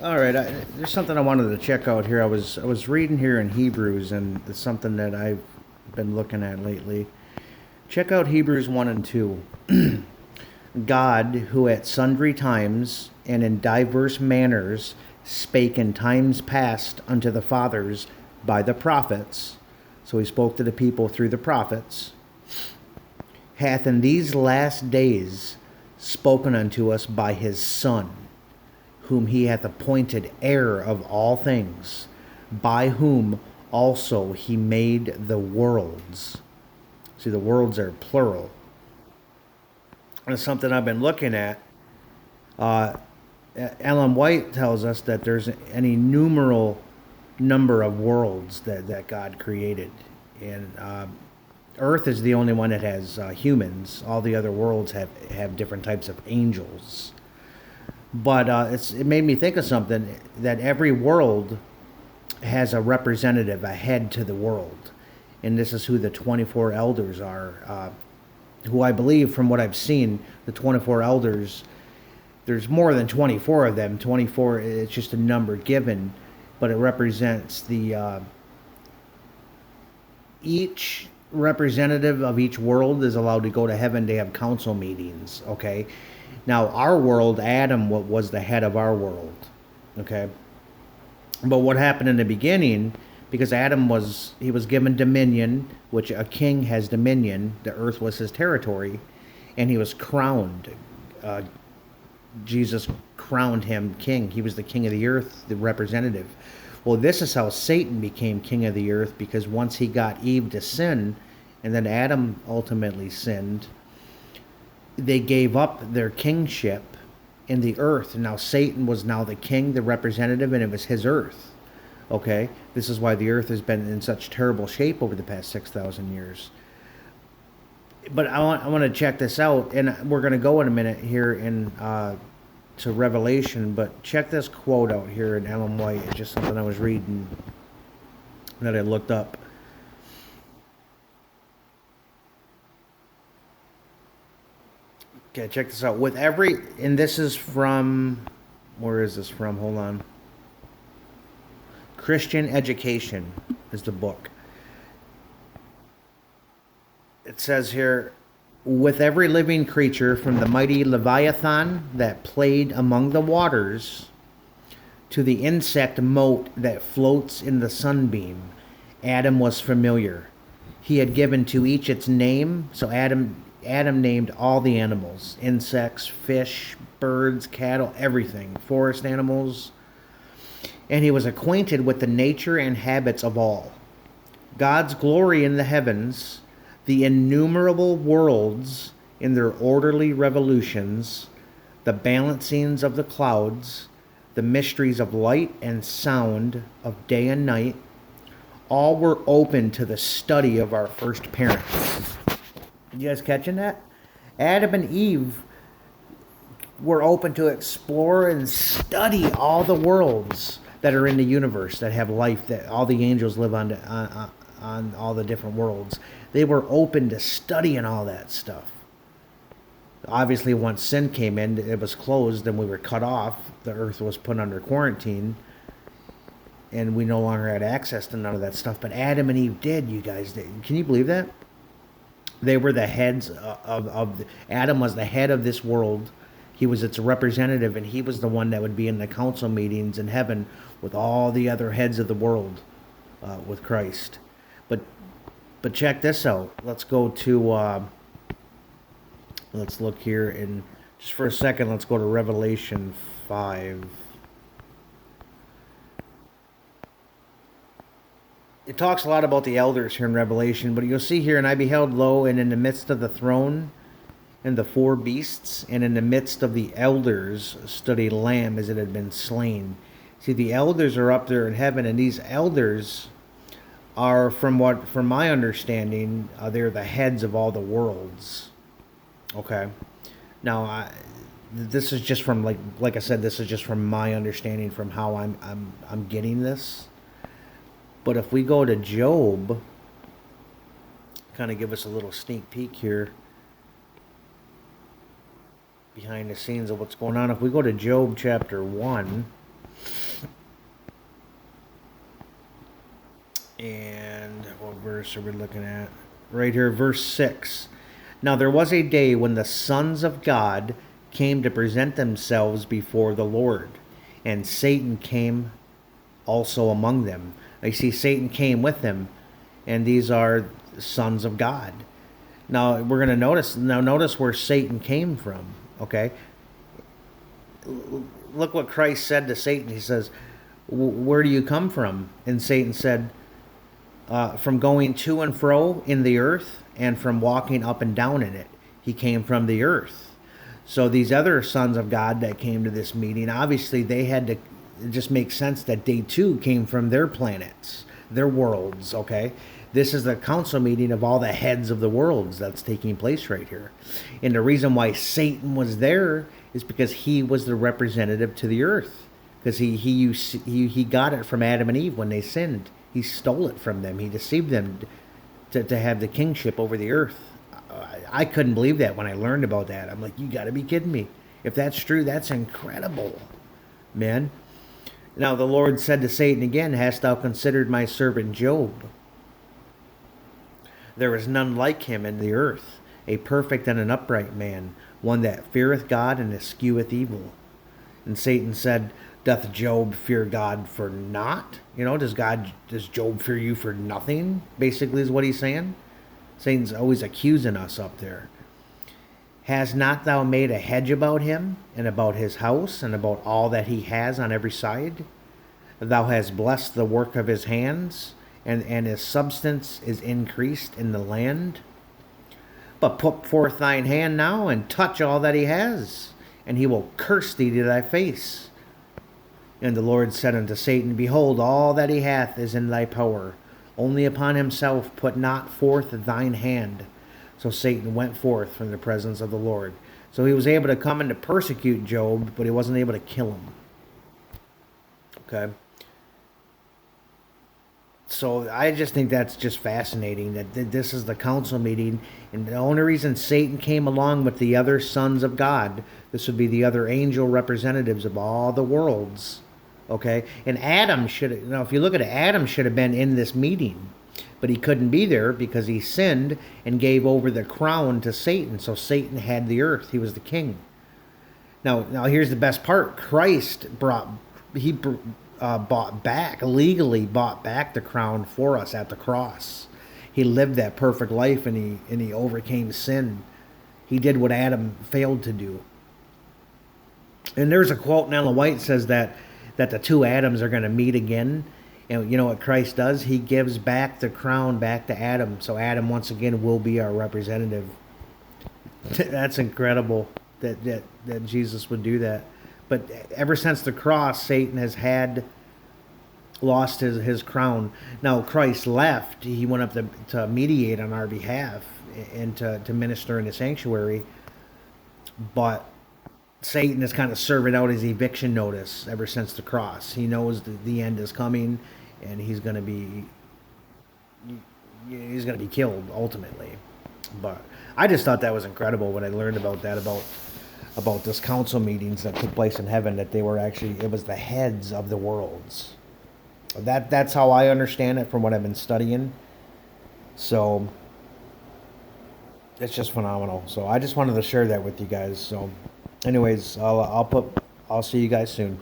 All right, there's something I wanted to check out here. I was reading here in Hebrews, and it's something that I've been looking at lately. Check out Hebrews 1 and 2. God, who at sundry times and in diverse manners spake in times past unto the fathers by the prophets, so he spoke to the people through the prophets, hath in these last days spoken unto us by his Son, whom he hath appointed heir of all things, by whom also he made the worlds. See, the worlds are plural. And it's something I've been looking at. Uh, Ellen White tells us that there's an innumerable number of worlds that God created. And Earth is the only one that has humans. All the other worlds have different types of angels. But it made me think of something that every world has a representative, a head to the world. And this is who the 24 elders are, who I believe, from what I've seen, the 24 elders, there's more than 24 of them. 24, it's just a number given, but it represents each representative of each world is allowed to go to heaven to have council meetings, okay? Now, our world, Adam was the head of our world, okay? But what happened in the beginning, because he was given dominion, which a king has dominion, the earth was his territory, and he was crowned. Uh, Jesus crowned him king. He was the king of the earth, the representative. Well, this is how Satan became king of the earth, because once he got Eve to sin, and then Adam ultimately sinned, they gave up their kingship in the earth. And now Satan was now the king, the representative, and it was his earth. Okay? This is why the earth has been in such terrible shape over the past 6,000 years. But I want to check this out, and we're going to go in a minute here to Revelation, but check this quote out here in Ellen White. It's just something I was reading that I looked up. Okay, check this out. And this is from, where is this from? Hold on. Christian Education is the book. It says here, with every living creature from the mighty Leviathan that played among the waters to the insect mote that floats in the sunbeam, Adam was familiar. He had given to each its name, so Adam named all the animals, insects, fish, birds, cattle, everything, forest animals, and he was acquainted with the nature and habits of all. God's glory in the heavens, the innumerable worlds in their orderly revolutions, the balancings of the clouds, the mysteries of light and sound, of day and night, all were open to the study of our first parents. You guys catching that? Adam and Eve were open to explore and study all the worlds that are in the universe that have life, that all the angels live on all the different worlds. They were open to studying all that stuff. Obviously, once sin came in, it was closed and we were cut off. The earth was put under quarantine and we no longer had access to none of that stuff. But Adam and Eve did, you guys did. Can you believe that? They were the heads Adam was the head of this world. He was its representative, and he was the one that would be in the council meetings in heaven with all the other heads of the world, with Christ. But check this out. Let's go to let's look here, and just for a second, let's go to Revelation 5. It talks a lot about the elders here in Revelation, but you'll see here, and I beheld, lo, and in the midst of the throne and the four beasts, and in the midst of the elders stood a lamb as it had been slain. See, the elders are up there in heaven, and these elders are, from my understanding, they're the heads of all the worlds. Okay, now this is just from like I said, this is just from my understanding, from how I'm getting this. But if we go to Job, kind of give us a little sneak peek here behind the scenes of what's going on. If we go to Job chapter 1, And what verse are we looking at? Right here, verse 6. Now there was a day when the sons of God came to present themselves before the Lord, and Satan came also among them. You see, Satan came with them, and these are sons of God. Now we're going to notice where Satan came from. Okay, look what Christ said to Satan. He says, "Where do you come from?" And Satan said, "From going to and fro in the earth, and from walking up and down in it." He came from the earth. So these other sons of God that came to this meeting, obviously they had to, it just makes sense that they too came from their planets, their worlds. Okay, this is the council meeting of all the heads of the worlds that's taking place right here. And the reason why Satan was there is because he was the representative to the earth, because he got it from Adam and Eve when they sinned. He stole it from them. He deceived them to have the kingship over the earth. I couldn't believe that when I learned about that. I'm like, you got to be kidding me. If that's true, that's incredible, man. Now the Lord said to Satan again, "Hast thou considered my servant Job? There is none like him in the earth, a perfect and an upright man, one that feareth God and escheweth evil." And Satan said, "Doth Job fear God for naught?" Does Job fear you for nothing? Basically is what he's saying. Satan's always accusing us up there. "Has not thou made a hedge about him, and about his house, and about all that he has on every side? Thou hast blessed the work of his hands, and his substance is increased in the land. But put forth thine hand now, and touch all that he has, and he will curse thee to thy face." And the Lord said unto Satan, "Behold, all that he hath is in thy power. Only upon himself put not forth thine hand." So Satan went forth from the presence of the Lord. So he was able to come and to persecute Job, but he wasn't able to kill him. Okay. So I just think that's just fascinating that this is the council meeting, and the only reason Satan came along with the other sons of God, this would be the other angel representatives of all the worlds. Okay, and Adam should have, if you look at it, Adam should have been in this meeting, but he couldn't be there because he sinned and gave over the crown to Satan. So Satan had the earth; he was the king. Now here's the best part: Christ legally bought back the crown for us at the cross. He lived that perfect life, and he overcame sin. He did what Adam failed to do. And there's a quote in Ellen White says that the two Adams are going to meet again. And you know what Christ does? He gives back the crown back to Adam. So Adam once again will be our representative. That's incredible that Jesus would do that. But ever since the cross, Satan has lost his crown. Now Christ left. He went up to mediate on our behalf and to minister in the sanctuary. But Satan is kind of serving out his eviction notice ever since the cross. He knows the end is coming, and he's going to be killed ultimately. But I just thought that was incredible when I learned about that, about this council meetings that took place in heaven, that they were actually, it was the heads of the worlds. That's how I understand it from what I've been studying. So it's just phenomenal. So I just wanted to share that with you guys. So anyways, I'll see you guys soon.